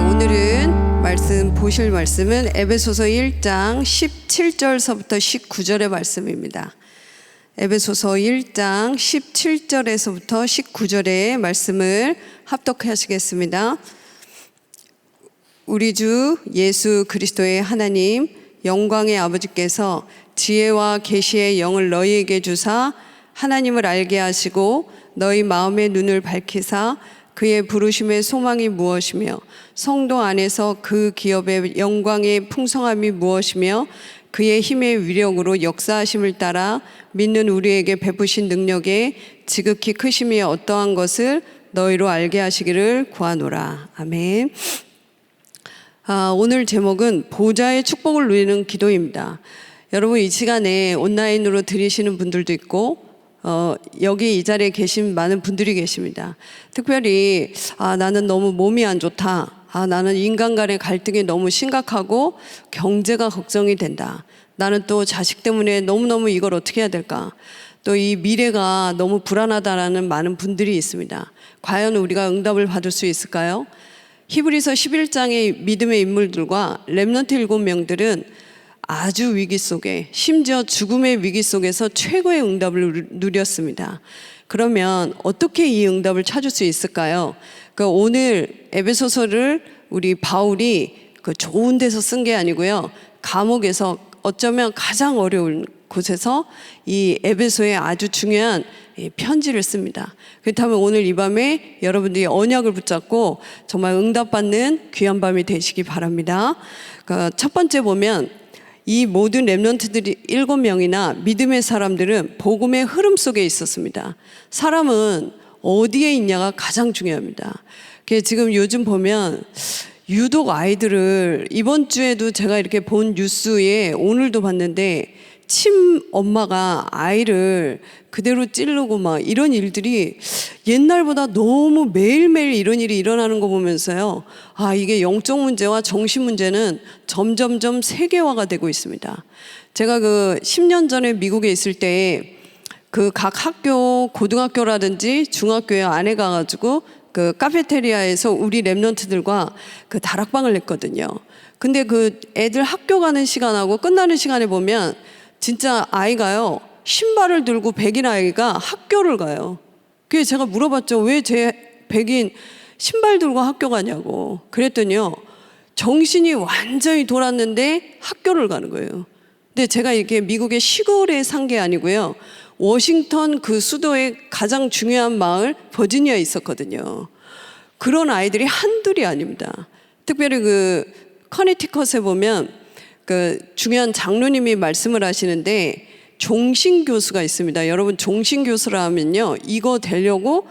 오늘은 보실 말씀은 에베소서 1장 17절서부터 19절의 말씀입니다. 에베소서 1장 17절에서부터 19절의 말씀을 합독하시겠습니다. 우리 주 예수 그리스도의 하나님 영광의 아버지께서 지혜와 계시의 영을 너희에게 주사 하나님을 알게 하시고 너희 마음의 눈을 밝히사 그의 부르심의 소망이 무엇이며 성도 안에서 그 기업의 영광의 풍성함이 무엇이며 그의 힘의 위력으로 역사하심을 따라 믿는 우리에게 베푸신 능력에 지극히 크심이 어떠한 것을 너희로 알게 하시기를 구하노라. 아멘. 오늘 제목은 보좌의 축복을 누리는 기도입니다. 여러분, 이 시간에 온라인으로 들으시는 분들도 있고 여기 이 자리에 계신 많은 분들이 계십니다. 특별히 나는 너무 몸이 안 좋다, 나는 인간 간의 갈등이 너무 심각하고 경제가 걱정이 된다, 나는 또 자식 때문에 너무너무 이걸 어떻게 해야 될까, 또 이 미래가 너무 불안하다라는 많은 분들이 있습니다. 과연 우리가 응답을 받을 수 있을까요? 히브리서 11장의 믿음의 인물들과 렘넌트 7명들은 아주 위기 속에, 심지어 죽음의 위기 속에서 최고의 응답을 누렸습니다. 그러면 어떻게 이 응답을 찾을 수 있을까요? 오늘 에베소서를 우리 바울이 좋은 데서 쓴 게 아니고요, 감옥에서 어쩌면 가장 어려운 곳에서 이 에베소에 아주 중요한 편지를 씁니다. 그렇다면 오늘 이 밤에 여러분들이 언약을 붙잡고 정말 응답받는 귀한 밤이 되시기 바랍니다. 첫 번째 보면 이 모든 렘넌트들이 7명이나 믿음의 사람들은 복음의 흐름 속에 있었습니다. 사람은 어디에 있냐가 가장 중요합니다. 지금 요즘 보면 유독 아이들을, 이번 주에도 제가 이렇게 본 뉴스에 오늘도 봤는데 엄마가 아이를 그대로 찌르고 막 이런 일들이 옛날보다 너무 매일매일 이런 일이 일어나는 거 보면서요, 이게 영적 문제와 정신 문제는 점점점 세계화가 되고 있습니다. 제가 10년 전에 미국에 있을 때 각 학교, 고등학교라든지 중학교에 안에 가가지고 카페테리아에서 우리 렘넌트들과 다락방을 했거든요. 근데 애들 학교 가는 시간하고 끝나는 시간에 보면 진짜 아이가요, 신발을 들고 백인 아이가 학교를 가요. 그래서 제가 물어봤죠. 왜 제 백인 신발 들고 학교 가냐고. 그랬더니요, 정신이 완전히 돌았는데 학교를 가는 거예요. 근데 제가 이렇게 미국의 시골에 산 게 아니고요, 워싱턴 수도의 가장 중요한 마을 버지니아에 있었거든요. 그런 아이들이 한둘이 아닙니다. 특별히 커네티컷에 보면 중요한 장로님이 말씀을 하시는데 종신교수가 있습니다. 여러분, 종신교수라 하면요, 이거 되려고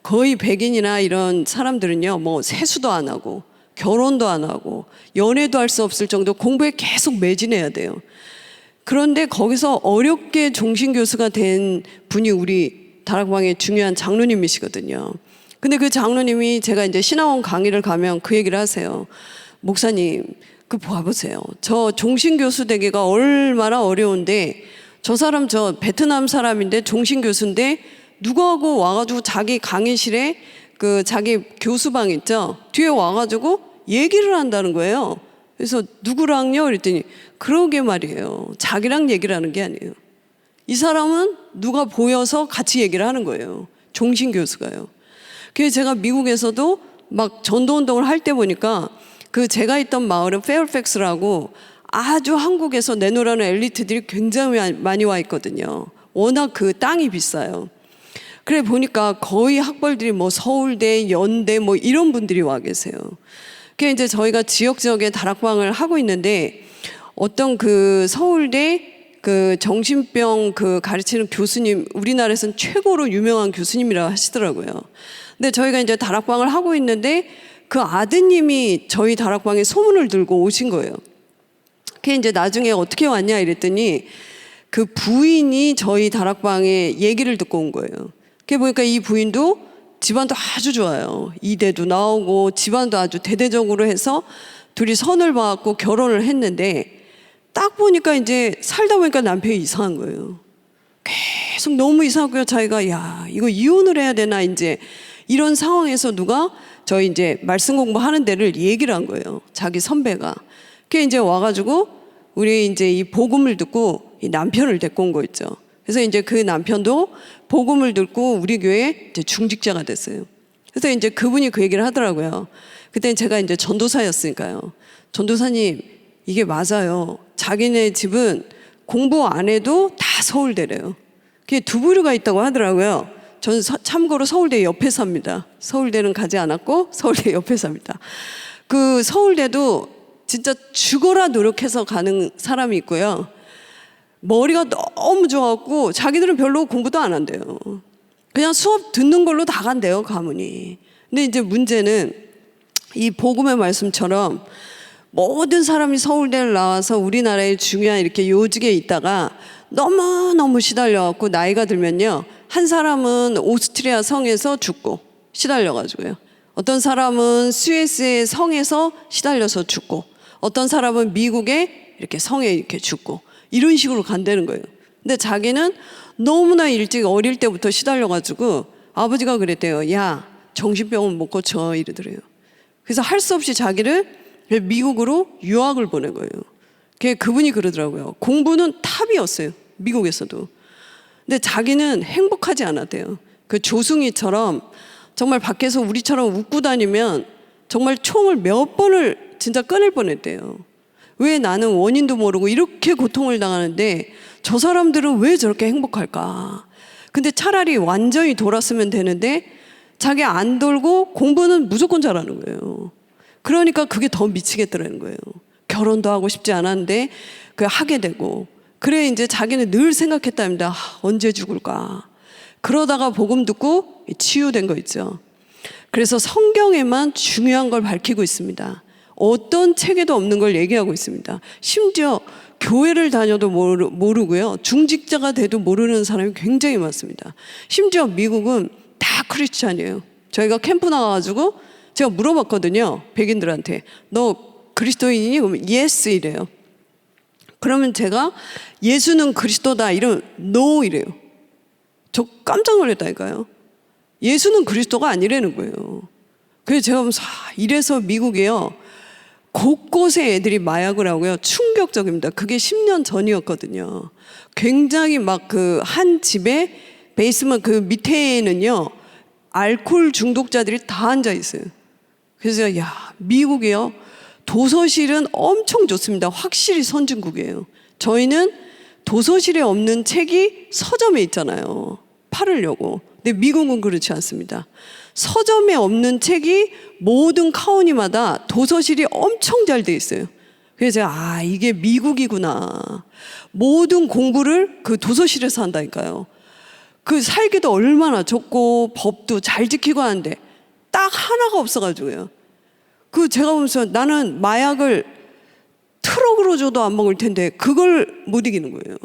거의 백인이나 이런 사람들은요, 뭐 세수도 안 하고 결혼도 안 하고 연애도 할 수 없을 정도 공부에 계속 매진해야 돼요. 그런데 거기서 어렵게 종신교수가 된 분이 우리 다락방의 중요한 장로님이시거든요. 근데 그 장로님이, 제가 이제 신학원 강의를 가면 그 얘기를 하세요. 목사님, 봐보세요. 저 종신교수 되기가 얼마나 어려운데, 저 사람 베트남 사람인데 종신교수인데 누구하고 와가지고 자기 강의실에 자기 교수방 있죠, 뒤에 와가지고 얘기를 한다는 거예요. 그래서 누구랑요? 그랬더니 그러게 말이에요. 자기랑 얘기를 하는 게 아니에요. 이 사람은 누가 보여서 같이 얘기를 하는 거예요. 종신교수가요. 그래서 제가 미국에서도 막 전도운동을 할 때 보니까 제가 있던 마을은 페어팩스라고 아주 한국에서 내놓으라는 엘리트들이 굉장히 많이 와 있거든요. 워낙 땅이 비싸요. 그래 보니까 거의 학벌들이 뭐 서울대, 연대 뭐 이런 분들이 와 계세요. 그래서 이제 저희가 지역에 다락방을 하고 있는데 어떤 서울대 정신병 가르치는 교수님, 우리나라에서는 최고로 유명한 교수님이라고 하시더라고요. 근데 저희가 이제 다락방을 하고 있는데 아드님이 저희 다락방에 소문을 들고 오신 거예요. 그게 이제 나중에 어떻게 왔냐 이랬더니 부인이 저희 다락방에 얘기를 듣고 온 거예요. 그게 보니까 이 부인도 집안도 아주 좋아요. 이대도 나오고 집안도 아주 대대적으로 해서 둘이 선을 봐갖고 결혼을 했는데, 딱 보니까 이제 살다 보니까 남편이 이상한 거예요. 계속 너무 이상하고요. 자기가 이거 이혼을 해야 되나 이제 이런 상황에서 누가 저희 이제 말씀 공부하는 데를 얘기를 한 거예요. 자기 선배가. 그게 이제 와가지고 우리 이제 이 복음을 듣고 이 남편을 데리고 온 거 있죠. 그래서 이제 그 남편도 복음을 듣고 우리 교회 이제 중직자가 됐어요. 그래서 이제 그분이 그 얘기를 하더라고요. 그때 제가 이제 전도사였으니까요. 전도사님, 이게 맞아요. 자기네 집은 공부 안 해도 다 서울대래요. 그게 두 부류가 있다고 하더라고요. 저는 참고로 서울대 옆에 삽니다. 서울대는 가지 않았고 서울대 옆에 삽니다. 그 서울대도 진짜 죽어라 노력해서 가는 사람이 있고요. 머리가 너무 좋아갖고 자기들은 별로 공부도 안 한대요. 그냥 수업 듣는 걸로 다 간대요, 가문이. 근데 이제 문제는 이 복음의 말씀처럼 모든 사람이 서울대를 나와서 우리나라의 중요한 이렇게 요직에 있다가 너무너무 시달려갖고 나이가 들면요, 한 사람은 오스트리아 성에서 죽고 시달려가지고요, 어떤 사람은 스위스의 성에서 시달려서 죽고, 어떤 사람은 미국의 이렇게 성에 이렇게 죽고, 이런 식으로 간다는 거예요. 근데 자기는 너무나 일찍 어릴 때부터 시달려가지고 아버지가 그랬대요. 야, 정신병은 못 고쳐, 이러더래요. 그래서 할 수 없이 자기를 미국으로 유학을 보낸 거예요. 그분이 그러더라고요. 공부는 탑이었어요, 미국에서도. 근데 자기는 행복하지 않았대요. 그 조승희처럼 정말 밖에서 우리처럼 웃고 다니면 정말 총을 몇 번을 진짜 꺼낼 뻔했대요. 왜 나는 원인도 모르고 이렇게 고통을 당하는데 저 사람들은 왜 저렇게 행복할까? 근데 차라리 완전히 돌았으면 되는데 자기 안 돌고 공부는 무조건 잘하는 거예요. 그러니까 그게 더 미치겠더라는 거예요. 결혼도 하고 싶지 않았는데 그 하게 되고, 그래 이제 자기는 늘 생각했답니다. 언제 죽을까? 그러다가 복음 듣고 치유된 거 있죠. 그래서 성경에만 중요한 걸 밝히고 있습니다. 어떤 책에도 없는 걸 얘기하고 있습니다. 심지어 교회를 다녀도 모르고요, 중직자가 돼도 모르는 사람이 굉장히 많습니다. 심지어 미국은 다 크리스찬이에요. 저희가 캠프 나가가지고 제가 물어봤거든요, 백인들한테. 너 그리스도인이니? 그러면 yes 이래요. 그러면 제가 예수는 그리스도다 이러면 no 이래요. 저 깜짝 놀랐다니까요. 예수는 그리스도가 아니라는 거예요. 그래서 제가 보면서 이래서 미국에요, 곳곳에 애들이 마약을 하고요. 충격적입니다. 그게 10년 전이었거든요. 굉장히 막 그 한 집에 베이스먼트 그 밑에는요, 알코올 중독자들이 다 앉아 있어요. 그래서 야, 미국이요, 도서실은 엄청 좋습니다. 확실히 선진국이에요. 저희는 도서실에 없는 책이 서점에 있잖아요, 팔으려고. 근데 미국은 그렇지 않습니다. 서점에 없는 책이 모든 카운티마다 도서실이 엄청 잘 돼 있어요. 그래서 제가 이게 미국이구나. 모든 공부를 그 도서실에서 한다니까요. 그 살기도 얼마나 좋고 법도 잘 지키고 하는데 딱 하나가 없어가지고요. 그 제가 보면서 나는 마약을 트럭으로 줘도 안 먹을 텐데 그걸 못 이기는 거예요.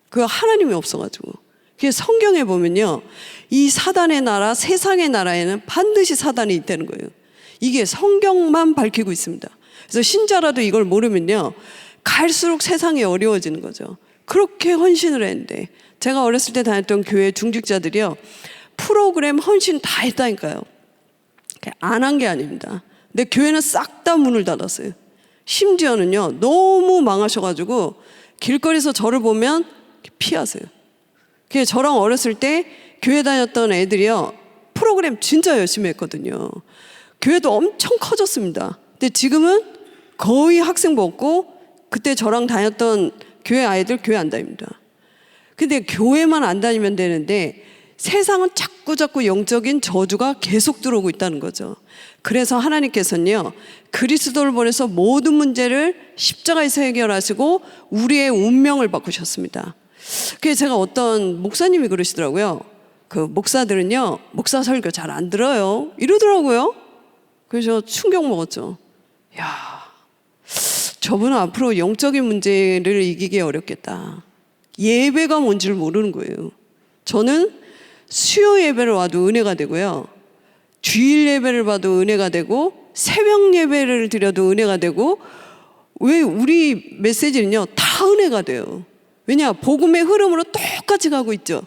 그 하나님이 없어가지고. 그래서 성경에 보면요, 이 사단의 나라, 세상의 나라에는 반드시 사단이 있다는 거예요. 이게 성경만 밝히고 있습니다. 그래서 신자라도 이걸 모르면요, 갈수록 세상이 어려워지는 거죠. 그렇게 헌신을 했는데, 제가 어렸을 때 다녔던 교회 중직자들이요, 프로그램 헌신 다 했다니까요. 안 한 게 아닙니다. 근데 교회는 싹 다 문을 닫았어요. 심지어는요, 너무 망하셔가지고 길거리에서 저를 보면 피하세요. 그래서 저랑 어렸을 때 교회 다녔던 애들이요, 프로그램 진짜 열심히 했거든요. 교회도 엄청 커졌습니다. 근데 지금은 거의 학생부 없고, 그때 저랑 다녔던 교회 아이들 교회 안 다닙니다. 근데 교회만 안 다니면 되는데 세상은 자꾸 영적인 저주가 계속 들어오고 있다는 거죠. 그래서 하나님께서는요, 그리스도를 보내서 모든 문제를 십자가에서 해결하시고 우리의 운명을 바꾸셨습니다. 그래서 제가 어떤 목사님이 그러시더라고요. 그 목사들은요, 목사 설교 잘 안 들어요, 이러더라고요. 그래서 충격 먹었죠. 야, 저분은 앞으로 영적인 문제를 이기기 어렵겠다. 예배가 뭔지를 모르는 거예요. 저는 수요 예배를 와도 은혜가 되고요, 주일 예배를 봐도 은혜가 되고, 새벽 예배를 드려도 은혜가 되고, 왜 우리 메시지는요 다 은혜가 돼요. 왜냐, 복음의 흐름으로 똑같이 가고 있죠.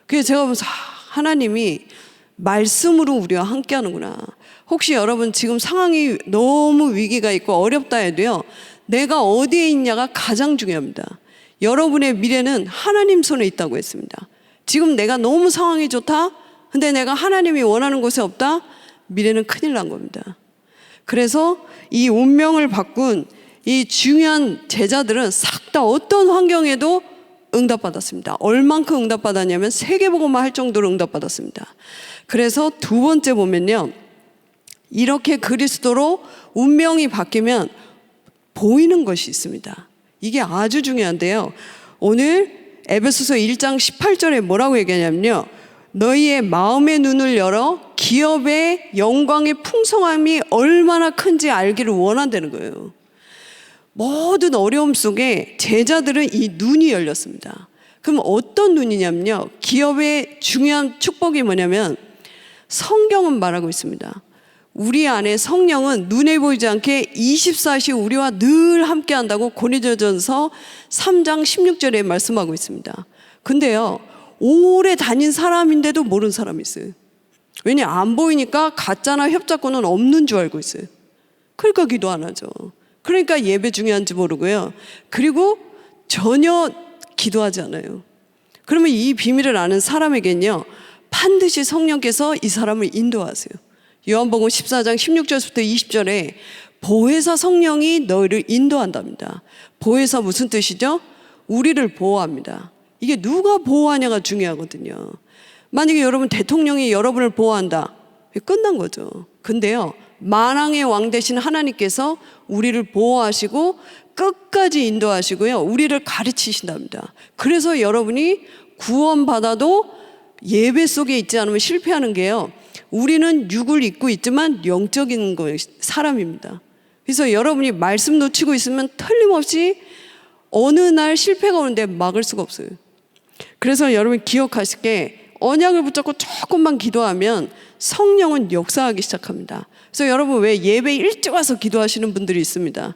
그래서 제가 보면서 하나님이 말씀으로 우리와 함께 하는구나. 혹시 여러분 지금 상황이 너무 위기가 있고 어렵다 해도요, 내가 어디에 있냐가 가장 중요합니다. 여러분의 미래는 하나님 손에 있다고 했습니다. 지금 내가 너무 상황이 좋다? 근데 내가 하나님이 원하는 곳에 없다? 미래는 큰일 난 겁니다. 그래서 이 운명을 바꾼 이 중요한 제자들은 싹 다 어떤 환경에도 응답받았습니다. 얼만큼 응답받았냐면 세계복음화 할 정도로 응답받았습니다. 그래서 두 번째 보면요, 이렇게 그리스도로 운명이 바뀌면 보이는 것이 있습니다. 이게 아주 중요한데요, 오늘 에베소서 1장 18절에 뭐라고 얘기하냐면요, 너희의 마음의 눈을 열어 기업의 영광의 풍성함이 얼마나 큰지 알기를 원한다는 거예요. 모든 어려움 속에 제자들은 이 눈이 열렸습니다. 그럼 어떤 눈이냐면요, 기업의 중요한 축복이 뭐냐면 성경은 말하고 있습니다. 우리 안에 성령은 눈에 보이지 않게 24시 우리와 늘 함께 한다고 고린도전서 3장 16절에 말씀하고 있습니다. 근데요, 오래 다닌 사람인데도 모르는 사람이 있어요. 왜냐, 안 보이니까 가짜나 협작권은 없는 줄 알고 있어요. 그러니까 기도 안 하죠. 그러니까 예배 중요한지 모르고요, 그리고 전혀 기도하지 않아요. 그러면 이 비밀을 아는 사람에겐요, 반드시 성령께서 이 사람을 인도하세요. 요한복음 14장 16절부터 20절에 보혜사 성령이 너희를 인도한답니다. 보혜사 무슨 뜻이죠? 우리를 보호합니다. 이게 누가 보호하냐가 중요하거든요. 만약에 여러분 대통령이 여러분을 보호한다, 끝난 거죠. 근데요, 만왕의 왕 되신 하나님께서 우리를 보호하시고 끝까지 인도하시고요, 우리를 가르치신답니다. 그래서 여러분이 구원받아도 예배 속에 있지 않으면 실패하는 게요, 우리는 육을 입고 있지만 영적인 사람입니다. 그래서 여러분이 말씀 놓치고 있으면 틀림없이 어느 날 실패가 오는데 막을 수가 없어요. 그래서 여러분 기억하실 게, 언약을 붙잡고 조금만 기도하면 성령은 역사하기 시작합니다. 그래서 여러분 왜 예배 일찍 와서 기도하시는 분들이 있습니다.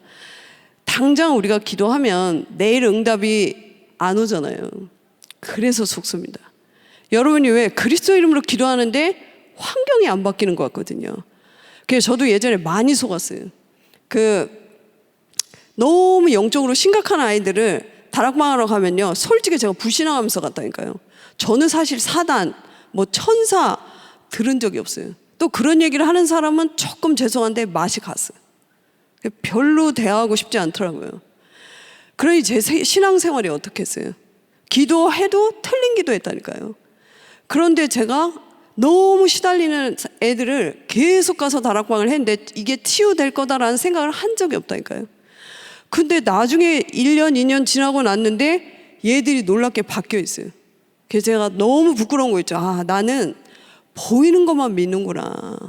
당장 우리가 기도하면 내일 응답이 안 오잖아요. 그래서 속습니다. 여러분이 왜 그리스도 이름으로 기도하는데 환경이 안 바뀌는 것 같거든요. 그래서 저도 예전에 많이 속았어요. 너무 영적으로 심각한 아이들을 다락방하러 가면요, 솔직히 제가 불신앙하면서 갔다니까요. 저는 사실 사단, 천사 들은 적이 없어요. 또 그런 얘기를 하는 사람은 조금 죄송한데 맛이 갔어요. 별로 대화하고 싶지 않더라고요. 그러니 제 신앙생활이 어떻게 했어요? 기도해도 틀린 기도했다니까요. 그런데 제가 너무 시달리는 애들을 계속 가서 다락방을 했는데 이게 치유될 거다라는 생각을 한 적이 없다니까요. 근데 나중에 1년, 2년 지나고 났는데 얘들이 놀랍게 바뀌어 있어요. 그래서 제가 너무 부끄러운 거 있죠. 나는 보이는 것만 믿는구나.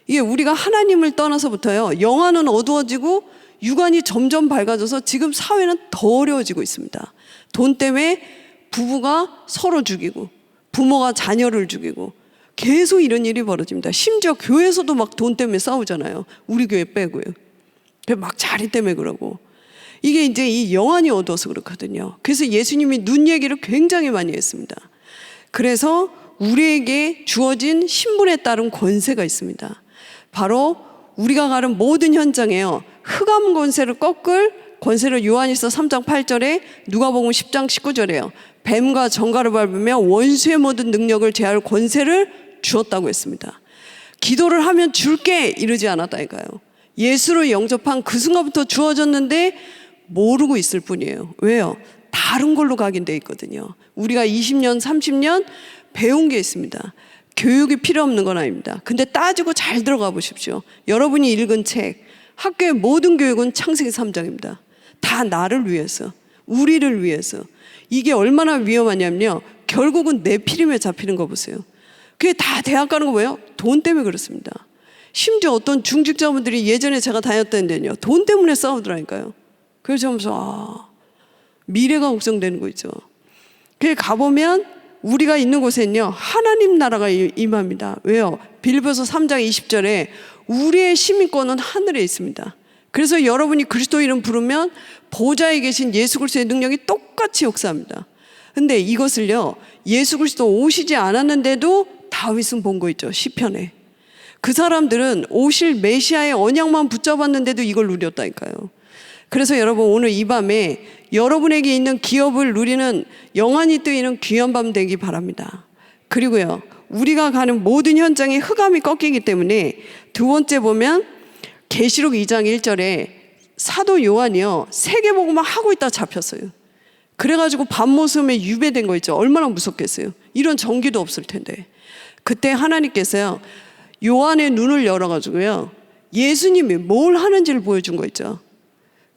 이게 우리가 하나님을 떠나서부터요, 영안은 어두워지고 육안이 점점 밝아져서 지금 사회는 더 어려워지고 있습니다. 돈 때문에 부부가 서로 죽이고 부모가 자녀를 죽이고 계속 이런 일이 벌어집니다. 심지어 교회에서도 막 돈 때문에 싸우잖아요. 우리 교회 빼고요. 막 자리 때문에 그러고. 이게 이제 이 영안이 어두워서 그렇거든요. 그래서 예수님이 눈 얘기를 굉장히 많이 했습니다. 그래서 우리에게 주어진 신분에 따른 권세가 있습니다. 바로 우리가 가는 모든 현장에요, 흑암 권세를 꺾을 권세를 요한일서 3장 8절에, 누가복음 10장 19절에요, 뱀과 정갈을 밟으며 원수의 모든 능력을 제할 권세를 주었다고 했습니다. 기도를 하면 줄게 이러지 않았다니까요. 예수를 영접한 그 순간부터 주어졌는데 모르고 있을 뿐이에요. 왜요? 다른 걸로 각인되어 있거든요. 우리가 20년, 30년 배운 게 있습니다. 교육이 필요 없는 건 아닙니다. 근데 따지고 잘 들어가 보십시오. 여러분이 읽은 책, 학교의 모든 교육은 창세기 3장입니다. 다 나를 위해서, 우리를 위해서. 이게 얼마나 위험하냐면요, 결국은 내 피림에 잡히는 거 보세요. 그게 다 대학 가는 거 뭐예요? 돈 때문에 그렇습니다. 심지어 어떤 중직자분들이 예전에 제가 다녔던 데는요, 돈 때문에 싸우더라니까요. 그래서 하면서 미래가 걱정되는 거 있죠. 그래 가보면 우리가 있는 곳에는요, 하나님 나라가 임합니다. 왜요? 빌립보서 3장 20절에 우리의 시민권은 하늘에 있습니다. 그래서 여러분이 그리스도 이름 부르면 보좌에 계신 예수 그리스도의 능력이 똑같이 역사합니다. 근데 이것을요, 예수 그리스도 오시지 않았는데도 다윗은 본 거 있죠. 시편에. 그 사람들은 오실 메시아의 언약만 붙잡았는데도 이걸 누렸다니까요. 그래서 여러분 오늘 이 밤에 여러분에게 있는 기업을 누리는 영안이 뜨이는 귀한 밤 되기 바랍니다. 그리고요, 우리가 가는 모든 현장에 흑암이 꺾이기 때문에 두 번째 보면 계시록 2장 1절에 사도 요한이요, 세계복음만 하고 있다 잡혔어요. 그래가지고 밤모섬에 유배된 거 있죠. 얼마나 무섭겠어요. 이런 전기도 없을 텐데. 그때 하나님께서요, 요한의 눈을 열어가지고요, 예수님이 뭘 하는지를 보여준 거 있죠.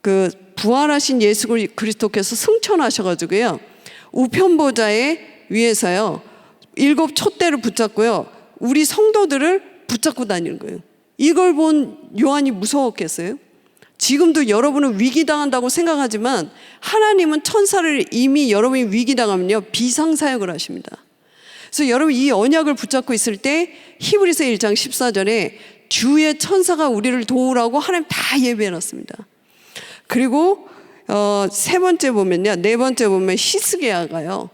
그 부활하신 예수 그리스도께서 승천하셔가지고요, 우편보좌에 위에서요 7 촛대를 붙잡고요, 우리 성도들을 붙잡고 다니는 거예요. 이걸 본 요한이 무서웠겠어요? 지금도 여러분은 위기당한다고 생각하지만 하나님은 천사를 이미 여러분이 위기당하면요 비상사역을 하십니다. 그래서 여러분 이 언약을 붙잡고 있을 때 히브리서 1장 14절에 주의 천사가 우리를 도우라고 하나님 다 예배해놨습니다. 그리고 네 번째 보면 히스기야가요,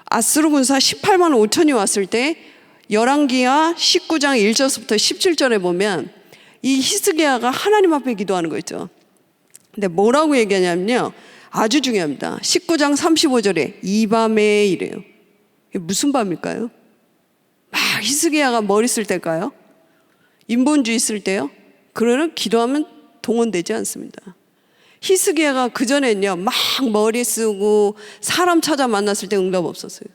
아수르 군사 18만 5천이 왔을 때 열왕기하 19장 1절부터 17절에 보면 이 히스기야가 하나님 앞에 기도하는 거 있죠. 근데 뭐라고 얘기하냐면요, 아주 중요합니다. 19장 35절에 이 밤에 이래요. 이게 무슨 밤일까요? 막 히스기야가 머리 쓸 때일까요? 인본주의 쓸 때요? 그러는 기도하면 동원되지 않습니다. 히스기야가 그전에는요 막 머리 쓰고 사람 찾아 만났을 때 응답 없었어요.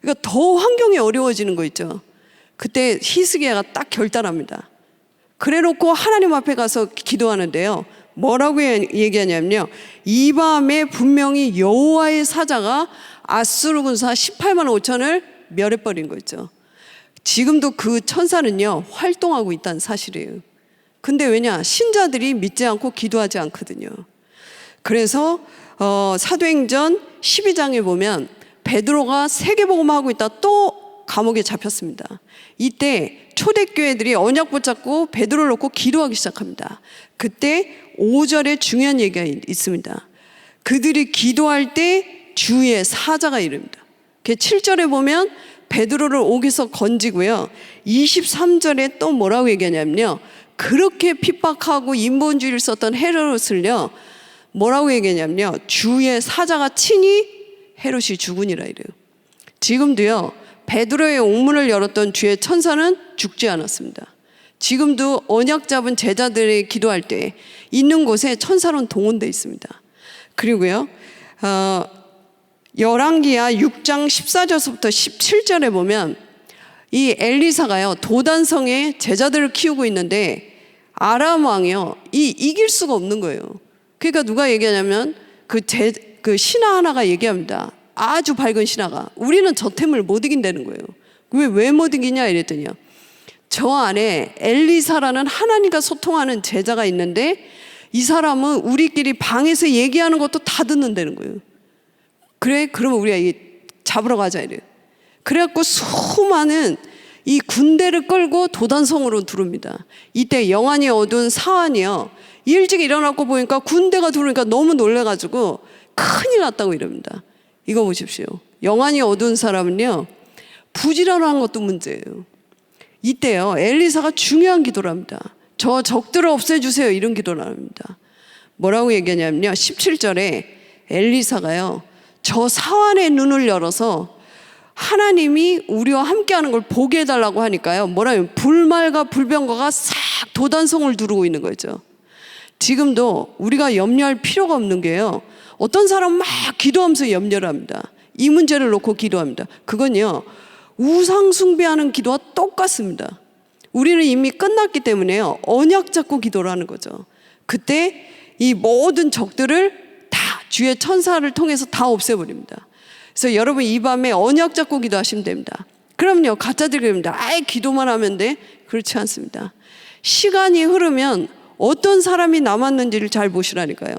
그러니까 더 환경이 어려워지는 거 있죠. 그때 히스기야가 딱 결단합니다. 그래놓고 하나님 앞에 가서 기도하는데요, 뭐라고 얘기하냐면요, 이 밤에 분명히 여호와의 사자가 아수르 군사 18만 5천을 멸해버린 거 있죠. 지금도 그 천사는요 활동하고 있다는 사실이에요. 근데 왜냐, 신자들이 믿지 않고 기도하지 않거든요. 그래서 사도행전 12장에 보면 베드로가 세계복음하고 있다 또 감옥에 잡혔습니다. 이때 초대교회들이 언약 붙잡고 베드로를 놓고 기도하기 시작합니다. 그때 5절에 중요한 얘기가 있습니다. 그들이 기도할 때 주의 사자가 이릅니다. 7절에 보면 베드로를 옥에서 건지고요, 23절에 또 뭐라고 얘기하냐면요, 그렇게 핍박하고 인본주의를 썼던 헤롯을요 뭐라고 얘기하냐면요, 주의 사자가 친히 헤롯이 죽으니라 이래요. 지금도요 베드로의 옥문을 열었던 주의 천사는 죽지 않았습니다. 지금도 언약 잡은 제자들이 기도할 때 있는 곳에 천사는 동원되어 있습니다. 그리고요 열왕기하 6장 14절부터 17절에 보면 이 엘리사가요 도단성에 제자들을 키우고 있는데 아람 왕이요 이길 수가 없는 거예요. 그러니까 누가 얘기하냐면 그 신하 하나가 얘기합니다. 아주 밝은 신하가, 우리는 저 템을 못 이긴다는 거예요. 왜 못 이기냐 이랬더니요, 저 안에 엘리사라는 하나님과 소통하는 제자가 있는데 이 사람은 우리끼리 방에서 얘기하는 것도 다 듣는다는 거예요. 그래, 그러면 우리가 잡으러 가자 이래요. 그래갖고 수많은 이 군대를 끌고 도단성으로 들어옵니다. 이때 영안이 어두운 사환이요 일찍 일어나고 보니까 군대가 들어오니까 너무 놀래가지고 큰일 났다고 이럽니다. 이거 보십시오. 영안이 어두운 사람은요 부지런한 것도 문제예요. 이때요 엘리사가 중요한 기도를 합니다. 저 적들을 없애주세요 이런 기도를 합니다. 뭐라고 얘기하냐면요, 17절에 엘리사가요 저 사환의 눈을 열어서 하나님이 우리와 함께하는 걸 보게 해달라고 하니까요, 뭐라요, 불말과 불병거가 싹 도단성을 두르고 있는 거죠. 지금도 우리가 염려할 필요가 없는 게요, 어떤 사람은 막 기도하면서 염려를 합니다. 이 문제를 놓고 기도합니다. 그건요 우상 숭배하는 기도와 똑같습니다. 우리는 이미 끝났기 때문에요 언약 잡고 기도를 하는 거죠. 그때 이 모든 적들을 다 주의 천사를 통해서 다 없애버립니다. 그래서 여러분 이 밤에 언약 잡고 기도하시면 됩니다. 그럼요 가짜들이 그럽니다. 아예 기도만 하면 돼. 그렇지 않습니다. 시간이 흐르면 어떤 사람이 남았는지를 잘 보시라니까요.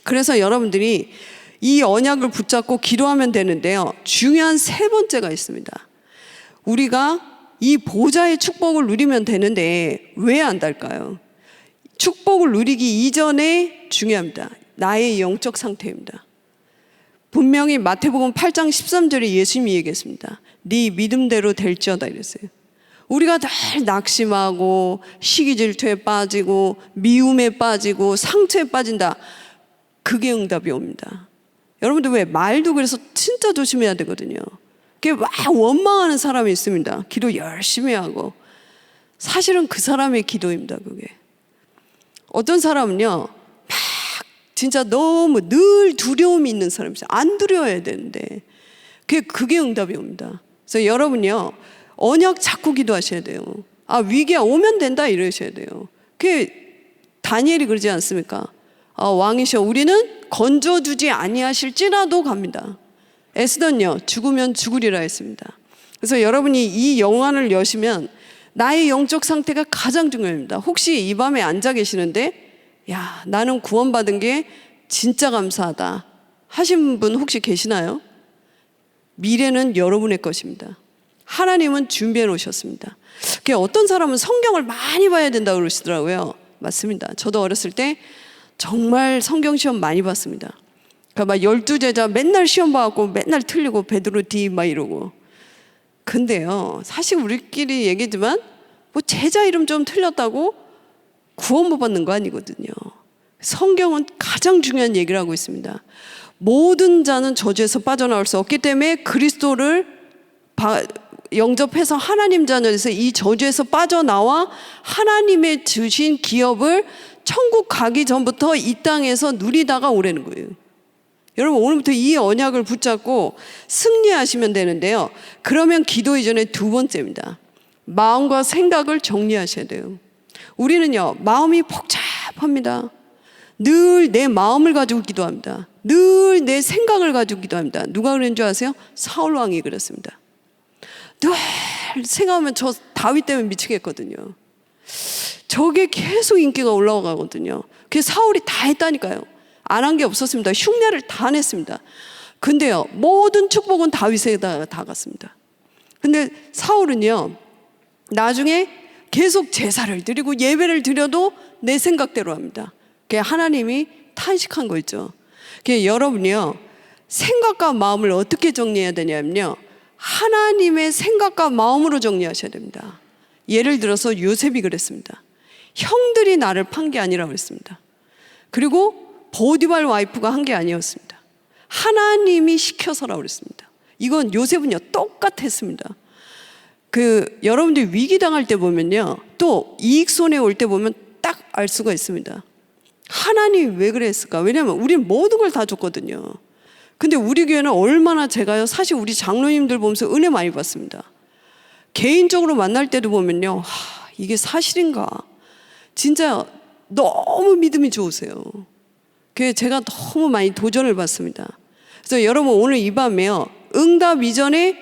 그래서 여러분들이 이 언약을 붙잡고 기도하면 되는데요, 중요한 세 번째가 있습니다. 우리가 이 보좌의 축복을 누리면 되는데 왜 안 될까요? 축복을 누리기 이전에 중요합니다. 나의 영적 상태입니다. 분명히 마태복음 8장 13절에 예수님이 얘기했습니다. 네 믿음대로 될지어다 이랬어요. 우리가 늘 낙심하고 시기 질투에 빠지고 미움에 빠지고 상처에 빠진다. 그게 응답이 옵니다. 여러분들 왜 말도 그래서 진짜 조심해야 되거든요. 그게 막 원망하는 사람이 있습니다. 기도 열심히 하고 사실은 그 사람의 기도입니다. 그게 어떤 사람은요 막 진짜 너무 늘 두려움이 있는 사람이 있어요. 안 두려워야 되는데 그게 응답이 옵니다. 그래서 여러분요 언약 자꾸 기도하셔야 돼요. 아 위기가 오면 된다 이러셔야 돼요. 그게 다니엘이 그러지 않습니까? 왕이셔 우리는 건져주지 아니하실지라도 갑니다. 에스더는요 죽으면 죽으리라 했습니다. 그래서 여러분이 이 영안을 여시면 나의 영적 상태가 가장 중요합니다. 혹시 이 밤에 앉아 계시는데 야 나는 구원받은 게 진짜 감사하다 하신 분 혹시 계시나요? 미래는 여러분의 것입니다. 하나님은 준비해 놓으셨습니다. 어떤 사람은 성경을 많이 봐야 된다고 그러시더라고요. 맞습니다. 저도 어렸을 때 정말 성경 시험 많이 봤습니다. 그러니까 막 12제자 맨날 시험 봐갖고 맨날 틀리고 베드로 D 막 이러고. 근데요 사실 우리끼리 얘기지만 뭐 제자 이름 좀 틀렸다고 구원 못 받는 거 아니거든요. 성경은 가장 중요한 얘기를 하고 있습니다. 모든 자는 저주에서 빠져나올 수 없기 때문에 그리스도를 영접해서 하나님 자녀에서 이 저주에서 빠져나와 하나님의 주신 기업을 천국 가기 전부터 이 땅에서 누리다가 오라는 거예요. 여러분 오늘부터 이 언약을 붙잡고 승리하시면 되는데요. 그러면 기도 이전에 두 번째입니다. 마음과 생각을 정리하셔야 돼요. 우리는요 마음이 복잡합니다. 늘 내 마음을 가지고 기도합니다. 늘 내 생각을 가지고 기도합니다. 누가 그런 줄 아세요? 사울 왕이 그랬습니다. 늘 생각하면 저 다윗 때문에 미치겠거든요. 저게 계속 인기가 올라가거든요. 그래서 사울이 다 했다니까요. 안 한 게 없었습니다. 흉내를 다 냈습니다. 근데요 모든 축복은 다윗에다 다 갔습니다. 근데 사울은요 나중에 계속 제사를 드리고 예배를 드려도 내 생각대로 합니다. 그게 하나님이 탄식한 거 있죠. 그게 여러분이요 생각과 마음을 어떻게 정리해야 되냐면요 하나님의 생각과 마음으로 정리하셔야 됩니다. 예를 들어서 요셉이 그랬습니다. 형들이 나를 판 게 아니라고 그랬습니다. 그리고 보디발 와이프가 한 게 아니었습니다. 하나님이 시켜서라고 그랬습니다. 이건 요셉은요 똑같았습니다. 여러분들이 위기 당할 때 보면요 또 이익 손해 올 때 보면 딱 알 수가 있습니다. 하나님이 왜 그랬을까? 왜냐하면 우리는 모든 걸 다 줬거든요. 근데 우리 교회는 얼마나 제가요 사실 우리 장로님들 보면서 은혜 많이 받습니다. 개인적으로 만날 때도 보면요 이게 사실인가 진짜 너무 믿음이 좋으세요. 그래서 제가 너무 많이 도전을 받습니다. 그래서 여러분 오늘 이 밤에요 응답 이전에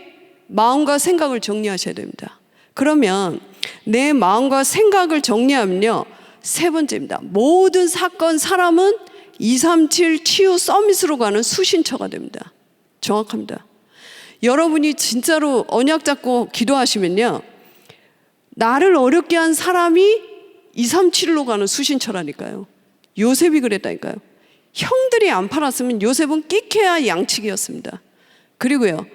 마음과 생각을 정리하셔야 됩니다. 그러면 내 마음과 생각을 정리하면요 세 번째입니다. 모든 사건 사람은 237 치유 서밋으로 가는 수신처가 됩니다. 정확합니다. 여러분이 진짜로 언약 잡고 기도하시면요 나를 어렵게 한 사람이 237로 가는 수신처라니까요. 요셉이 그랬다니까요. 형들이 안 팔았으면 요셉은 끼케야 양치기였습니다. 그리고요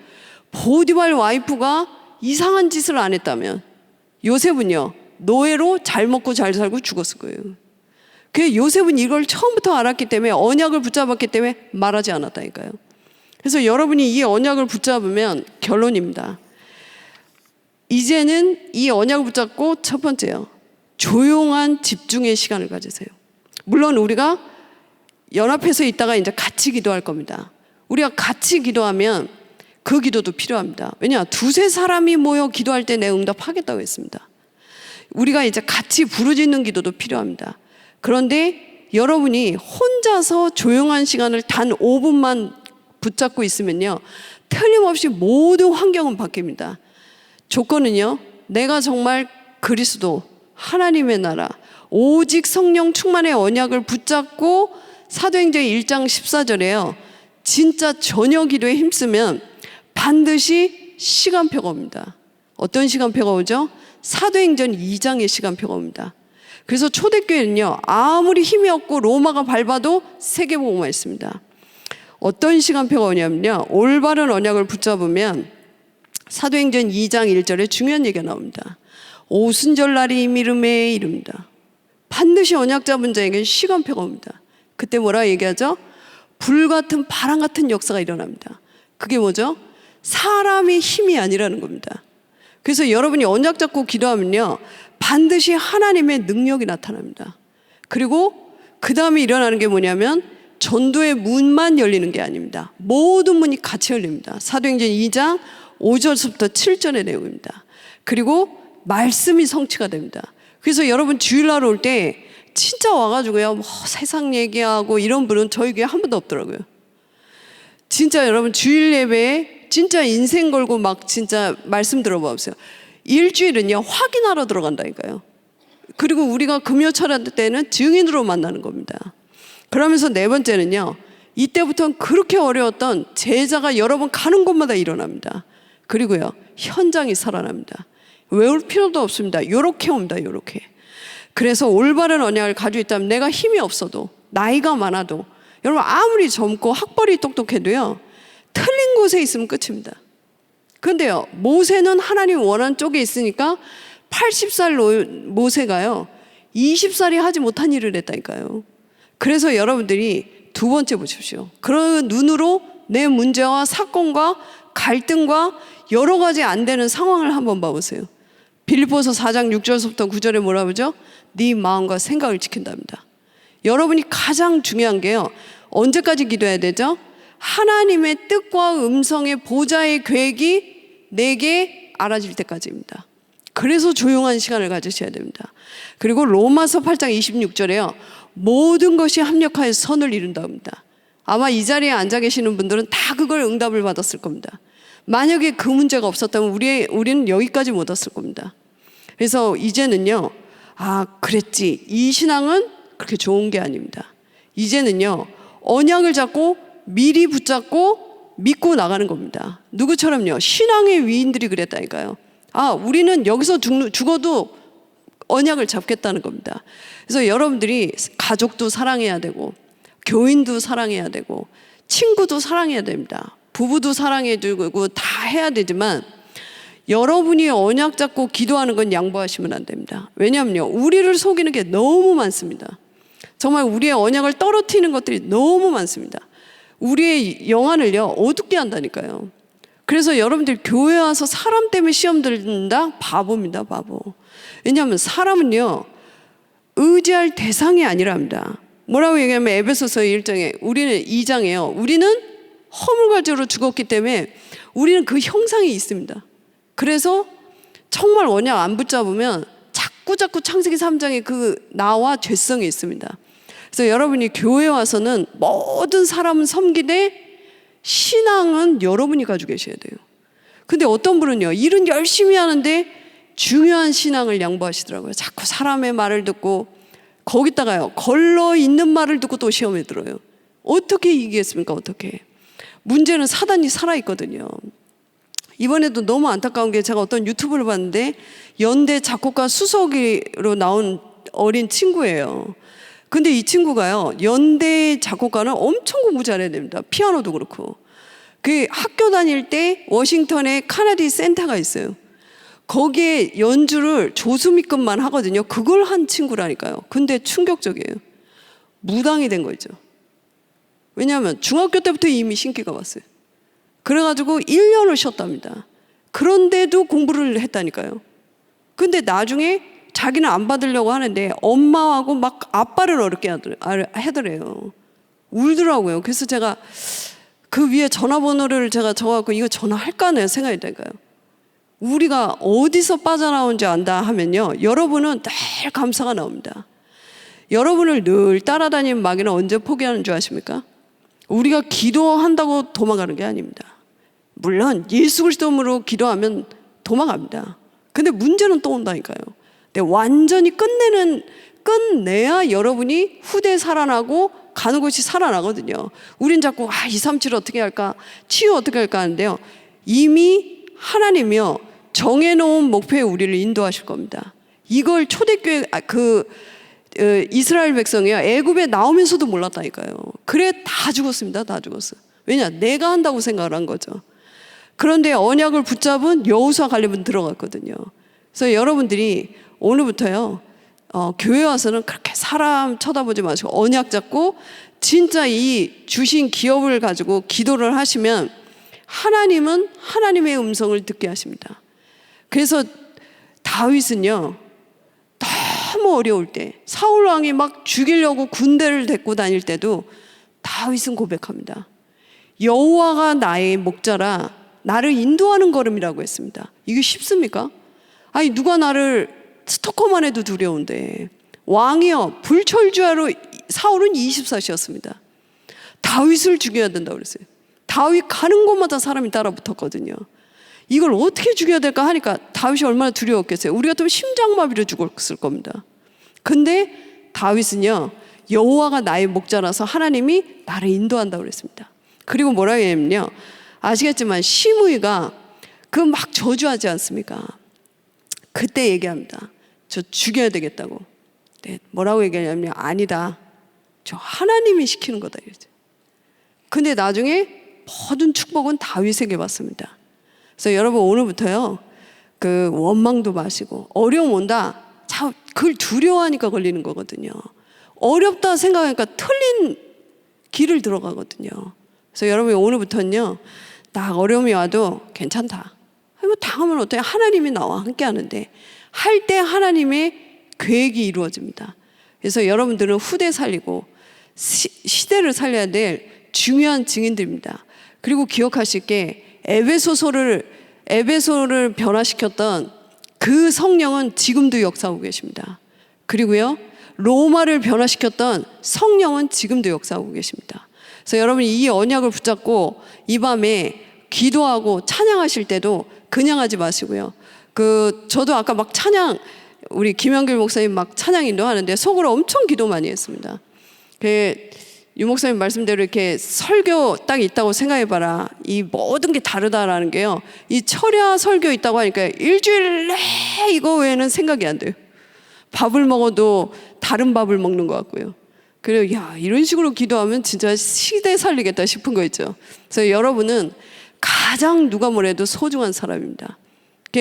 보디발 와이프가 이상한 짓을 안 했다면 요셉은요 노예로 잘 먹고 잘 살고 죽었을 거예요. 그 요셉은 이걸 처음부터 알았기 때문에 언약을 붙잡았기 때문에 말하지 않았다니까요. 그래서 여러분이 이 언약을 붙잡으면 결론입니다. 이제는 이 언약을 붙잡고 첫 번째요 조용한 집중의 시간을 가지세요. 물론 우리가 연합해서 있다가 이제 같이 기도할 겁니다. 우리가 같이 기도하면 그 기도도 필요합니다. 왜냐 두세 사람이 모여 기도할 때 내 응답하겠다고 했습니다. 우리가 이제 같이 부르짖는 기도도 필요합니다. 그런데 여러분이 혼자서 조용한 시간을 단 5분만 붙잡고 있으면요 틀림없이 모든 환경은 바뀝니다. 조건은요 내가 정말 그리스도 하나님의 나라 오직 성령 충만의 언약을 붙잡고 사도행전 1장 14절에요 진짜 저녁 기도에 힘쓰면 반드시 시간표가 옵니다. 어떤 시간표가 오죠? 사도행전 2장의 시간표가 옵니다. 그래서 초대교회는요 아무리 힘이 없고 로마가 밟아도 세계복음화 있습니다. 어떤 시간표가 오냐면요 올바른 언약을 붙잡으면 사도행전 2장 1절에 중요한 얘기가 나옵니다. 오순절날이 이르매 이릅니다. 반드시 언약 잡은 자에게는 시간표가 옵니다. 그때 뭐라 얘기하죠? 불같은 바람 같은 역사가 일어납니다. 그게 뭐죠? 사람의 힘이 아니라는 겁니다. 그래서 여러분이 언약 잡고 기도하면요, 반드시 하나님의 능력이 나타납니다. 그리고 그 다음에 일어나는 게 뭐냐면 전도의 문만 열리는 게 아닙니다. 모든 문이 같이 열립니다. 사도행전 2장 5절부터 7절의 내용입니다. 그리고 말씀이 성취가 됩니다. 그래서 여러분 주일날 올 때 진짜 와가지고요, 뭐 세상 얘기하고 이런 분은 저희 교회 한 번도 없더라고요. 진짜 여러분 주일 예배에 진짜 인생 걸고 막 진짜 말씀 들어봐 보세요. 일주일은요 확인하러 들어간다니까요. 그리고 우리가 금요 철야 때는 증인으로 만나는 겁니다. 그러면서 네 번째는요, 이때부터는 그렇게 어려웠던 제자가 여러분 가는 곳마다 일어납니다. 그리고요 현장이 살아납니다. 외울 필요도 없습니다. 요렇게 옵니다. 요렇게. 그래서 올바른 언약을 가지고 있다면 내가 힘이 없어도, 나이가 많아도, 여러분 아무리 젊고 학벌이 똑똑해도요 틀린 곳에 있으면 끝입니다. 그런데요 모세는 하나님 원하는 쪽에 있으니까 80살 모세가요 20살이 하지 못한 일을 했다니까요. 그래서 여러분들이 두 번째 보십시오. 그런 눈으로 내 문제와 사건과 갈등과 여러 가지 안 되는 상황을 한번 봐보세요. 빌립보서 4장 6절부터 9절에 뭐라 그러죠? 네 마음과 생각을 지킨답니다. 여러분이 가장 중요한 게요, 언제까지 기도해야 되죠? 하나님의 뜻과 음성의 보좌의 계획이 내게 알아질 때까지입니다. 그래서 조용한 시간을 가지셔야 됩니다. 그리고 로마서 8장 26절에요 모든 것이 합력하여 선을 이룬답니다. 아마 이 자리에 앉아 계시는 분들은 다 그걸 응답을 받았을 겁니다. 만약에 그 문제가 없었다면 우리는 여기까지 못 왔을 겁니다. 그래서 이제는요, 그랬지, 이 신앙은 그렇게 좋은 게 아닙니다. 이제는요 언약을 잡고 미리 붙잡고 믿고 나가는 겁니다. 누구처럼요, 신앙의 위인들이 그랬다니까요. 우리는 여기서 죽어도 언약을 잡겠다는 겁니다. 그래서 여러분들이 가족도 사랑해야 되고, 교인도 사랑해야 되고, 친구도 사랑해야 됩니다. 부부도 사랑해주고 다 해야 되지만 여러분이 언약 잡고 기도하는 건 양보하시면 안 됩니다. 왜냐하면요 우리를 속이는 게 너무 많습니다. 정말 우리의 언약을 떨어뜨리는 것들이 너무 많습니다. 우리의 영안을요 어둡게 한다니까요. 그래서 여러분들 교회 와서 사람 때문에 시험 들는다? 바보입니다. 바보. 왜냐하면 사람은요 의지할 대상이 아니랍니다. 뭐라고 얘기하면 에베소서 2장에요 우리는 허물과죄로 죽었기 때문에 우리는 그 형상이 있습니다. 그래서 정말 언약 안 붙잡으면 자꾸 창세기 3장에 그 나와 죄성이 있습니다. 그래서 여러분이 교회 와서는 모든 사람은 섬기되 신앙은 여러분이 가지고 계셔야 돼요. 근데 어떤 분은요 일은 열심히 하는데 중요한 신앙을 양보하시더라고요. 자꾸 사람의 말을 듣고, 거기다가요 걸러 있는 말을 듣고 또 시험에 들어요. 어떻게 이기겠습니까? 어떻게. 문제는 사단이 살아있거든요. 이번에도 너무 안타까운 게, 제가 어떤 유튜브를 봤는데 연대 작곡가 수석으로 나온 어린 친구예요. 근데 이 친구가요 연대 작곡가는 엄청 공부 잘해야 됩니다. 피아노도 그렇고. 그 학교 다닐 때 워싱턴에 카네디 센터가 있어요. 거기에 연주를 조수미급만 하거든요. 그걸 한 친구라니까요. 근데 충격적이에요. 무당이 된 거죠. 왜냐하면 중학교 때부터 이미 신기가 왔어요. 그래가지고 1년을 쉬었답니다. 그런데도 공부를 했다니까요. 근데 나중에 자기는 안 받으려고 하는데 엄마하고 막 아빠를 어렵게 하더래요. 울더라고요. 그래서 제가 그 위에 전화번호를 제가 적어갖고 이거 전화할까 하는 생각이 들까요? 우리가 어디서 빠져나온지 안다 하면요 여러분은 늘 감사가 나옵니다. 여러분을 늘 따라다니는 마귀는 언제 포기하는 줄 아십니까? 우리가 기도한다고 도망가는 게 아닙니다. 물론 예수 그리스도로 기도하면 도망갑니다. 근데 문제는 또 온다니까요. 근데 완전히 끝내야 여러분이 후대 살아나고 가는 곳이 살아나거든요. 우린 자꾸 237 어떻게 할까, 치유 어떻게 할까 하는데요, 이미 하나님이요 정해놓은 목표에 우리를 인도하실 겁니다. 이걸 초대교회 이스라엘 백성이요 애굽에 나오면서도 몰랐다니까요. 그래 다 죽었습니다. 다 죽었어요. 왜냐? 내가 한다고 생각을 한 거죠. 그런데 언약을 붙잡은 여호수아 갈렙은 들어갔거든요. 그래서 여러분들이 오늘부터요, 교회 와서는 그렇게 사람 쳐다보지 마시고 언약 잡고 진짜 이 주신 기업을 가지고 기도를 하시면 하나님은 하나님의 음성을 듣게 하십니다. 그래서 다윗은요, 너무 어려울 때 사울 왕이 막 죽이려고 군대를 데리고 다닐 때도 다윗은 고백합니다. 여호와가 나의 목자라 나를 인도하는 걸음이라고 했습니다. 이게 쉽습니까? 아니, 누가 나를 스토커만 해도 두려운데, 왕이여 불철주야로 사울은 24시였습니다. 다윗을 죽여야 된다고 그랬어요. 다윗 가는 곳마다 사람이 따라 붙었거든요. 이걸 어떻게 죽여야 될까 하니까 다윗이 얼마나 두려웠겠어요. 우리 같으면 심장마비로 죽었을 겁니다. 근데 다윗은요, 여호와가 나의 목자라서 하나님이 나를 인도한다고 그랬습니다. 그리고 뭐라고 했냐면요, 아시겠지만 시므이가 그 막 저주하지 않습니까? 그때 얘기합니다. 저 죽여야 되겠다고. 네, 뭐라고 얘기하냐면 아니다, 저 하나님이 시키는 거다 이랬죠. 근데 나중에 모든 축복은 다윗에게 받습니다. 그래서 여러분 오늘부터요, 그 원망도 마시고 어려움 온다, 그걸 두려워하니까 걸리는 거거든요. 어렵다 생각하니까 틀린 길을 들어가거든요. 그래서 여러분이 오늘부터는요, 나 어려움이 와도 괜찮다. 뭐 당하면 어때요? 하나님이 나와 함께 하는데 할 때 하나님의 계획이 이루어집니다. 그래서 여러분들은 후대 살리고 시대를 살려야 될 중요한 증인들입니다. 그리고 기억하실 게 에베소를 변화시켰던 그 성령은 지금도 역사하고 계십니다. 그리고요, 로마를 변화시켰던 성령은 지금도 역사하고 계십니다. 그래서 여러분이 이 언약을 붙잡고 이 밤에 기도하고 찬양하실 때도 그냥 하지 마시고요. 저도 아까 막 찬양, 우리 김영길 목사님 막 찬양 인도하는데 속으로 엄청 기도 많이 했습니다. 유 목사님 말씀대로 이렇게 설교 딱 있다고 생각해봐라. 이 모든 게 다르다라는 게요, 이 철야 설교 있다고 하니까 일주일 내 이거 외에는 생각이 안 돼요. 밥을 먹어도 다른 밥을 먹는 것 같고요. 그래요, 야, 이런 식으로 기도하면 진짜 시대 살리겠다 싶은 거 있죠. 그래서 여러분은 가장 누가 뭐래도 소중한 사람입니다.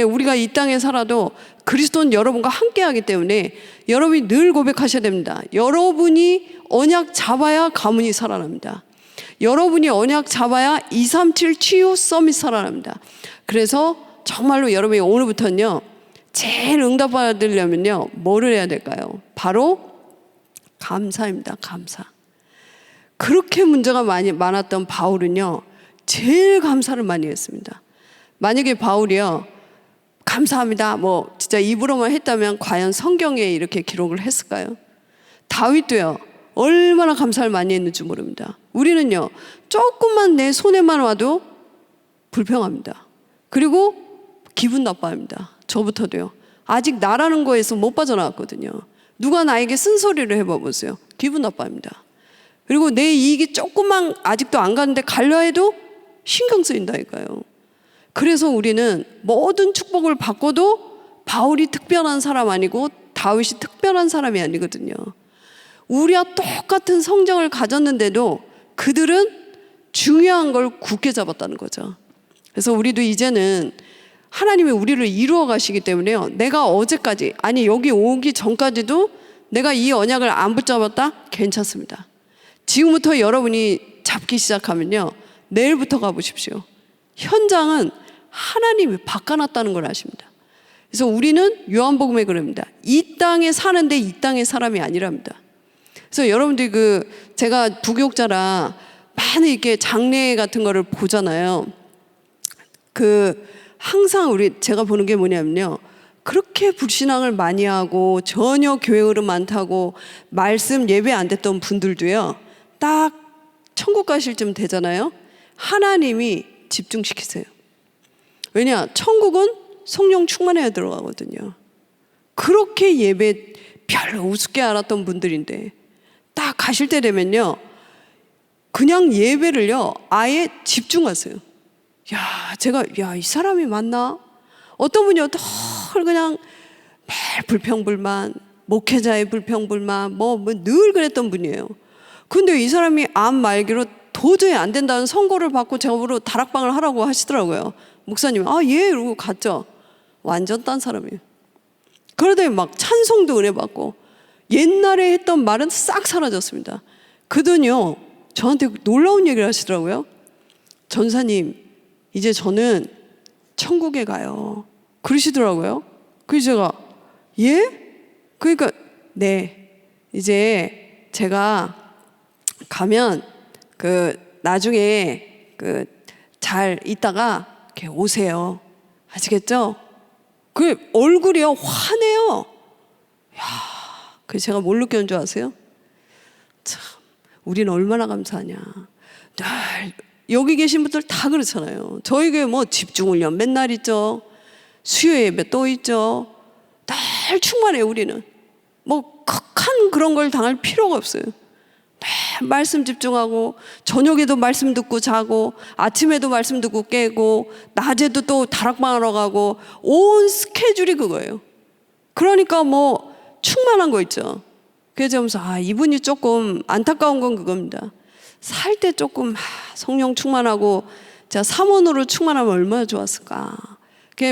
우리가 이 땅에 살아도 그리스도는 여러분과 함께하기 때문에 여러분이 늘 고백하셔야 됩니다. 여러분이 언약 잡아야 가문이 살아납니다. 여러분이 언약 잡아야 237 치유 서밋 살아납니다. 그래서 정말로 여러분이 오늘부터는요, 제일 응답받으려면요, 뭐를 해야 될까요? 바로 감사입니다. 감사. 그렇게 문제가 많았던 바울은요, 제일 감사를 많이 했습니다. 만약에 바울이요, 감사합니다, 뭐 진짜 입으로만 했다면 과연 성경에 이렇게 기록을 했을까요? 다윗도요, 얼마나 감사를 많이 했는지 모릅니다. 우리는요, 조금만 내 손에만 와도 불평합니다. 그리고 기분 나빠합니다. 저부터도요. 아직 나라는 거에서 못 빠져나왔거든요. 누가 나에게 쓴소리를 해봐 보세요. 기분 나빠합니다. 그리고 내 이익이 조금만 아직도 안 가는데 갈려 해도 신경 쓰인다니까요. 그래서 우리는 모든 축복을 받고도 바울이 특별한 사람 아니고 다윗이 특별한 사람이 아니거든요. 우리와 똑같은 성정을 가졌는데도 그들은 중요한 걸 굳게 잡았다는 거죠. 그래서 우리도 이제는 하나님이 우리를 이루어 가시기 때문에요, 내가 어제까지, 아니 여기 오기 전까지도 내가 이 언약을 안 붙잡았다? 괜찮습니다. 지금부터 여러분이 잡기 시작하면요, 내일부터 가보십시오. 현장은 하나님이 바꿔놨다는 걸 아십니다. 그래서 우리는 요한복음에 그럽니다. 이 땅에 사는데 이 땅의 사람이 아니랍니다. 그래서 여러분들이 제가 부교육자라 많이 이렇게 장례 같은 거를 보잖아요. 항상 제가 보는 게 뭐냐면요, 그렇게 불신앙을 많이 하고 전혀 교회 흐름 안 타고 말씀 예배 안 됐던 분들도요, 딱 천국 가실 쯤 되잖아요, 하나님이 집중시키세요. 왜냐, 천국은 성령 충만해야 들어가거든요. 그렇게 예배 별로 우습게 알았던 분들인데 딱 가실 때 되면요, 그냥 예배를요 아예 집중하세요. 이 사람이 맞나? 어떤 분이요, 그냥 매일 불평불만, 목회자의 불평불만, 늘 그랬던 분이에요. 근데 이 사람이 암 말기로 도저히 안 된다는 선고를 받고 제가 보러 다락방을 하라고 하시더라고요. 목사님 예 이러고 갔죠. 완전 딴 사람이에요. 그러더니 막 찬송도 은혜 받고 옛날에 했던 말은 싹 사라졌습니다. 그더니요 저한테 놀라운 얘기를 하시더라고요. 전사님 이제 저는 천국에 가요. 그러시더라고요. 그래서 제가 예? 그러니까 네 이제 제가 가면 나중에 잘 있다가 이렇게 오세요. 아시겠죠? 그 얼굴이요 환해요. 야, 그 제가 뭘 느꼈는 줄 아세요? 참, 우리는 얼마나 감사하냐. 늘 여기 계신 분들 다 그렇잖아요. 저희 교회 뭐 집중훈련 맨날 있죠. 수요 예배 또 있죠. 늘 충만해요. 우리는 뭐 극한 그런 걸 당할 필요가 없어요. 늘 말씀 집중하고 저녁에도 말씀 듣고 자고 아침에도 말씀 듣고 깨고 낮에도 또 다락방하러 가고 온 스케줄이 그거예요. 그러니까 뭐 충만한 거 있죠. 그래서 이분이 조금 안타까운 건 그겁니다. 살 때 조금 성령 충만하고 제가 삼원으로 충만하면 얼마나 좋았을까.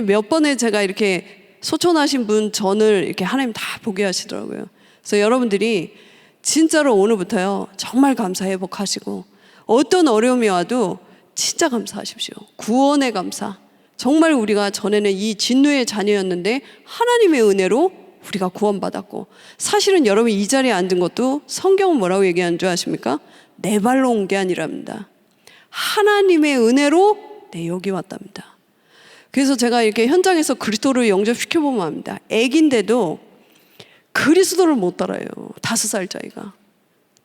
몇 번에 제가 이렇게 소천하신 분 전을 이렇게 하나님 다 보게 하시더라고요. 그래서 여러분들이 진짜로 오늘부터요 정말 감사 회복하시고 어떤 어려움이 와도 진짜 감사하십시오. 구원의 감사. 정말 우리가 전에는 이 진노의 자녀였는데 하나님의 은혜로 우리가 구원받았고, 사실은 여러분이 이 자리에 앉은 것도 성경은 뭐라고 얘기하는 줄 아십니까? 내 발로 온 게 아니랍니다. 하나님의 은혜로 여기 왔답니다. 그래서 제가 이렇게 현장에서 그리스도를 영접시켜보면 압니다. 애기인데도 그리스도를 못 따라요. 5살짜리가.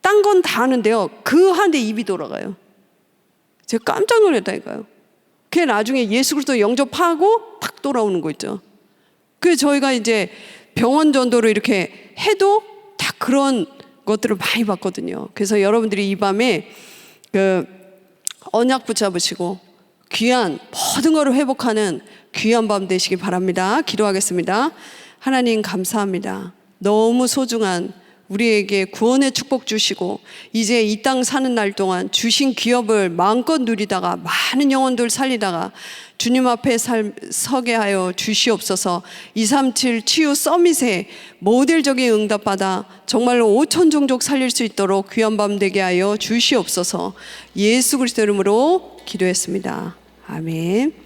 딴 건 다 아는데요. 그 하는데 입이 돌아가요. 제가 깜짝 놀랐다니까요. 그게 나중에 예수 그리스도 영접하고 탁 돌아오는 거 있죠. 그래서 저희가 이제 병원 전도를 이렇게 해도 다 그런 것들을 많이 봤거든요. 그래서 여러분들이 이 밤에 언약 붙잡으시고 귀한 모든 것을 회복하는 귀한 밤 되시기 바랍니다. 기도하겠습니다. 하나님 감사합니다. 너무 소중한 우리에게 구원의 축복 주시고 이제 이 땅 사는 날 동안 주신 기업을 마음껏 누리다가 많은 영혼들 살리다가 주님 앞에 서게 하여 주시옵소서. 237 치유 서밋에 모델적인 응답받아 정말로 5천 종족 살릴 수 있도록 귀한 밤 되게 하여 주시옵소서. 예수 그리스도 이름으로 기도했습니다. 아멘.